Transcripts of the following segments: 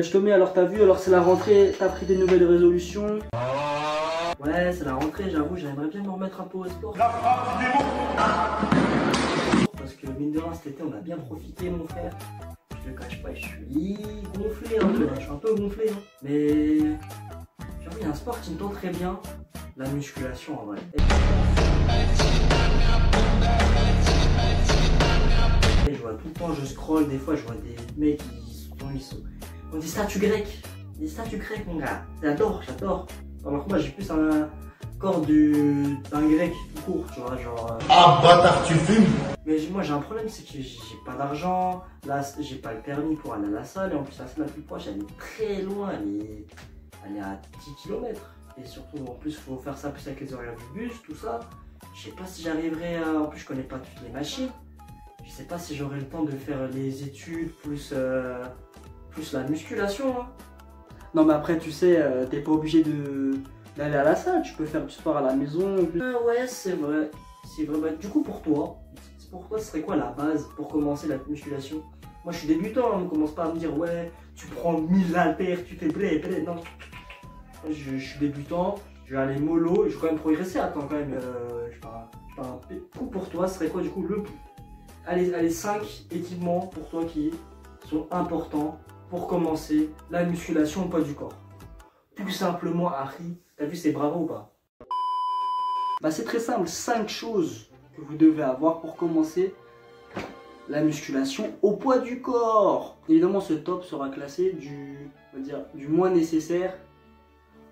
Je te mets, alors t'as vu, alors c'est la rentrée, t'as pris des nouvelles résolutions. Ouais, c'est la rentrée, j'avoue, j'aimerais bien me remettre un peu au sport. Parce que mine de rien, cet été, on a bien profité, mon frère. Je le cache pas, je suis gonflé un peu, là, je suis un peu gonflé. Hein. Mais j'avoue, il y a un sport qui me tente très bien, la musculation en vrai. Et je vois tout le temps, je scroll, des fois je vois des mecs qui ont des statues grecques. Des statues grecques, mon gars. J'adore. Alors que moi, j'ai plus un corps d'un grec tout court, tu vois, genre... Ah, bâtard, tu fumes? Mais moi, j'ai un problème, c'est que j'ai pas d'argent. Là, j'ai pas le permis pour aller à la salle. Et en plus, la salle la plus proche, elle est très loin. Elle est à 10 km. Et surtout, en plus, il faut faire ça plus avec les horaires du bus, tout ça. Je sais pas si j'arriverai à... En plus, je connais pas toutes les machines. Je sais pas si j'aurai le temps de faire les études, plus la musculation. Hein. Non, mais après, tu sais, t'es pas obligé d'aller à la salle. Tu peux faire du sport à la maison. Ah ouais, c'est vrai. Bah, du coup, pour toi, ce serait quoi la base pour commencer la musculation? Moi, je suis débutant. On ne commence pas à me dire, ouais, tu prends 1000 haltères, tu fais blé. Non. Je suis débutant. Je vais aller mollo. Je vais quand même progresser. Attends, quand même. Je sais pas. Du coup, pour toi, ce serait quoi, du coup, Allez, 5 équipements pour toi qui sont importants pour commencer la musculation au poids du corps. Tout simplement, Harry, t'as vu c'est bravo ou pas? Bah c'est très simple, 5 choses que vous devez avoir pour commencer la musculation au poids du corps. Évidemment, ce top sera classé du moins nécessaire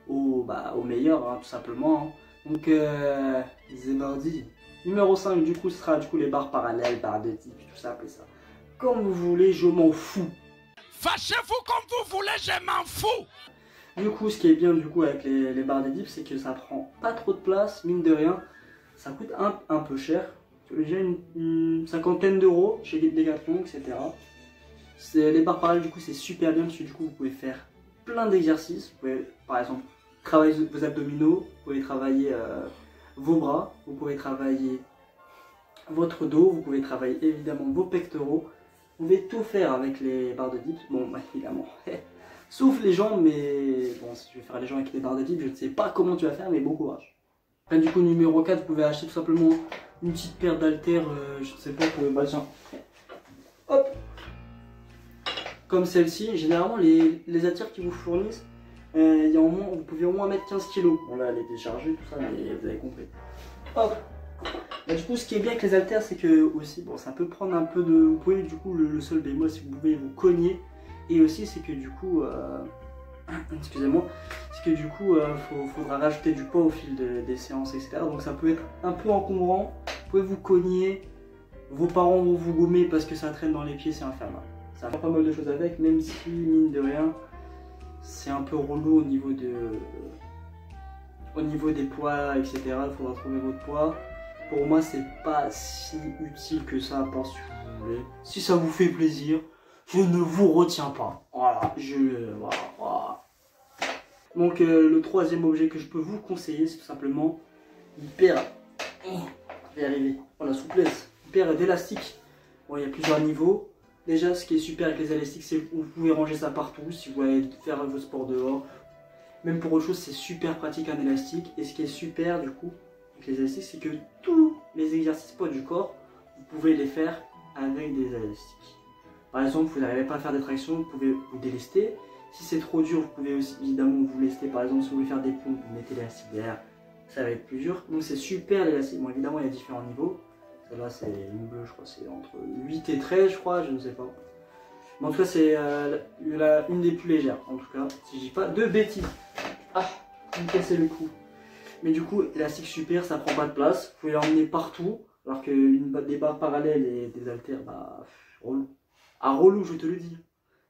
au meilleur, hein, tout simplement. Hein. Donc, c'est mardi. Numéro 5, du coup, ce sera les barres parallèles, barres de type, tout ça, appelez ça. Comme vous voulez, je m'en fous. Fâchez-vous comme vous voulez, je m'en fous. Du coup, ce qui est bien du coup avec les barres de dips, c'est que ça prend pas trop de place, mine de rien. Ça coûte un peu cher. Déjà une cinquantaine d'euros chez Decathlon, etc. Les barres parallèles, du coup, c'est super bien parce que du coup, vous pouvez faire plein d'exercices. Vous pouvez, par exemple, travailler vos abdominaux, vous pouvez travailler vos bras, vous pouvez travailler votre dos, vous pouvez travailler évidemment vos pectoraux. Vous pouvez tout faire avec les barres de dips. Bon, bah, évidemment. Sauf les jambes, mais bon, si tu veux faire les jambes avec les barres de dips, je ne sais pas comment tu vas faire, mais bon courage. Après, du coup, numéro 4, vous pouvez acheter tout simplement une petite paire d'haltères, je ne sais pas, bah tiens. Hop. Comme celle-ci. Généralement, les haltères qu'ils vous fournissent, vous pouvez au moins mettre 15 kg. Bon, là, elle est déchargée, tout ça, mais vous avez compris. Hop. Bah, du coup, ce qui est bien avec les haltères, c'est que aussi, bon, ça peut prendre un peu de... Vous pouvez, du coup, le seul bémol, c'est que vous pouvez vous cogner. Et aussi, c'est que du coup, excusez-moi, c'est que du coup, faudra rajouter du poids au fil des séances, etc. Donc ça peut être un peu encombrant. Vous pouvez vous cogner, vos parents vont vous gommer parce que ça traîne dans les pieds, c'est infernal. Ça fait pas mal de choses avec, même si, mine de rien, c'est un peu relou au niveau des poids, etc. Il faudra trouver votre poids. Pour moi, c'est pas si utile que ça, à part si vous voulez. Si ça vous fait plaisir, je ne vous retiens pas. Voilà, voilà. Donc, le troisième objet que je peux vous conseiller, c'est tout simplement une paire. Je vais y arriver. Oh, la souplesse. Une paire d'élastiques. Bon, il y a plusieurs niveaux. Déjà, ce qui est super avec les élastiques, c'est que vous pouvez ranger ça partout si vous voulez faire vos sports dehors. Même pour autre chose, c'est super pratique un élastique. Et ce qui est super, du coup, avec les élastiques, c'est que tous les exercices poids du corps, vous pouvez les faire avec des élastiques. Par exemple, vous n'arrivez pas à faire des tractions, vous pouvez vous délester. Si c'est trop dur, vous pouvez aussi évidemment vous lester. Par exemple, si vous voulez faire des pompes, vous mettez l'élastique derrière, ça va être plus dur. Donc c'est super l'élastique. Bon, évidemment, il y a différents niveaux. Celle-là, c'est une bleue, je crois, c'est entre 8 et 13, je crois, je ne sais pas. Mais en tout cas, c'est une des plus légères, en tout cas, si je dis pas de bêtises. Ah, vous me cassez le cou. Mais du coup, élastique super, ça prend pas de place. Vous pouvez l'emmener partout, alors que des barres parallèles et des haltères, bah, relou. Ah, relou, je te le dis.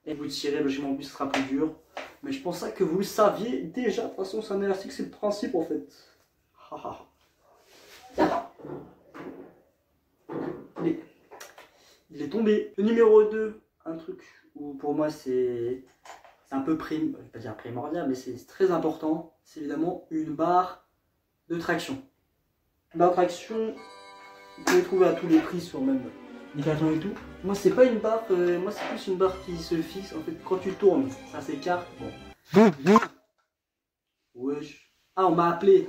Et vous tirez, logiquement, en plus, ce sera plus dur. Mais je pense ça que vous le saviez déjà. De toute façon, c'est un élastique, c'est le principe, en fait. Il est tombé. Le numéro 2, un truc où pour moi c'est un peu je vais pas dire primordial, mais c'est très important. C'est évidemment une barre de traction. Une barre de traction, vous pouvez trouver à tous les prix sur même Décathlon et tout. Moi c'est pas une barre, moi c'est plus une barre qui se fixe. En fait quand tu tournes, ça s'écarte. Bon. Wesh. Ah on m'a appelé.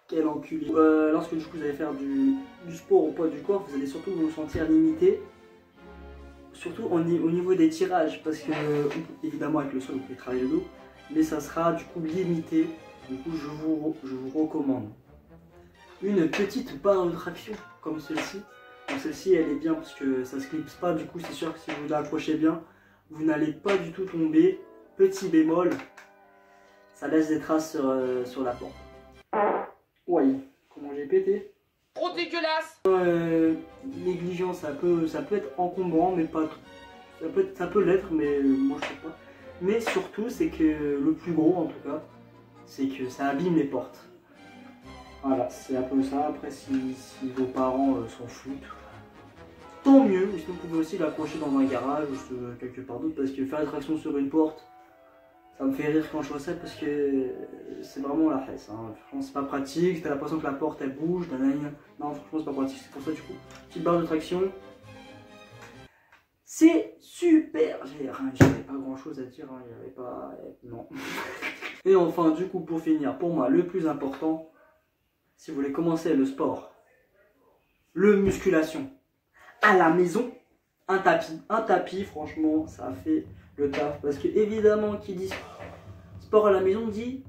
Quel enculé. Lorsque du coup vous allez faire du sport au poids du corps, vous allez surtout vous sentir limité. Surtout au niveau des tirages, parce que évidemment avec le sol vous pouvez travailler le dos, mais ça sera du coup limité. Du coup je vous recommande une petite barre de traction comme celle-ci. Donc celle-ci elle est bien parce que ça se clipse pas, du coup c'est sûr que si vous l'accrochez bien, vous n'allez pas du tout tomber. Petit bémol, ça laisse des traces sur la porte. Ouais, comment j'ai pété. Trop dégueulasse. Négligent, ça peut être encombrant, mais pas trop. Ça peut l'être, mais moi je sais pas. Mais surtout, c'est que le plus gros en tout cas, c'est que ça abîme les portes. Voilà, c'est un peu ça. Après, si vos parents s'en foutent, tant mieux. Sinon, vous pouvez aussi l'accrocher dans un garage ou quelque part d'autre, parce que faire la traction sur une porte, ça me fait rire quand je vois ça, parce que c'est vraiment la fesse. Hein. Franchement, c'est pas pratique. T'as l'impression que la porte elle bouge. Non, franchement, c'est pas pratique. C'est pour ça, du coup, petite barre de traction. C'est super. J'avais pas grand chose à dire. Hein. Il y avait pas. Non. Et enfin, du coup, pour finir, pour moi, le plus important, si vous voulez commencer le sport, le musculation à la maison, un tapis. Un tapis, franchement, ça fait le taf. Parce que, évidemment, qui dit sport à la maison dit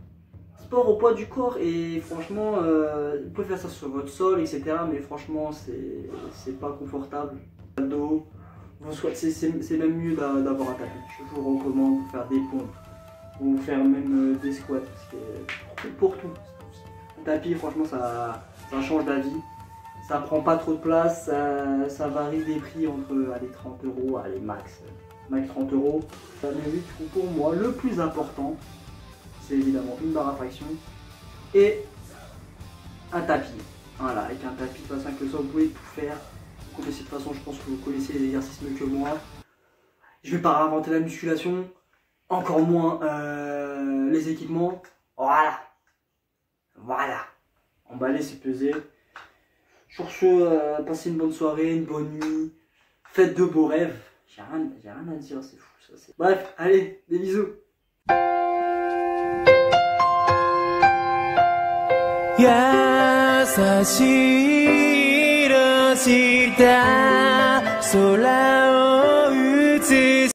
sport au poids du corps. Et franchement, vous pouvez faire ça sur votre sol, etc. Mais franchement, c'est pas confortable. C'est même mieux d'avoir un tapis. Je vous recommande pour faire des pompes, ou faire même des squats. Parce que pour tout. Un tapis, franchement, ça change la vie. Ça prend pas trop de place, ça varie des prix entre 30 euros, allez, max 30 euros. Mais oui, du coup, pour moi, le plus important, c'est évidemment une barre à traction et un tapis. Voilà, avec un tapis de toute façon, avec le sol, vous pouvez tout faire. De toute façon, je pense que vous connaissez les exercices mieux que moi. Je vais pas réinventer la musculation, encore moins les équipements. Voilà. Voilà. Emballer, c'est peser. Sur ce, passez une bonne soirée, une bonne nuit. Faites de beaux rêves. J'ai rien à dire, c'est fou ça. Bref, allez, des bisous. Yasashi 空を映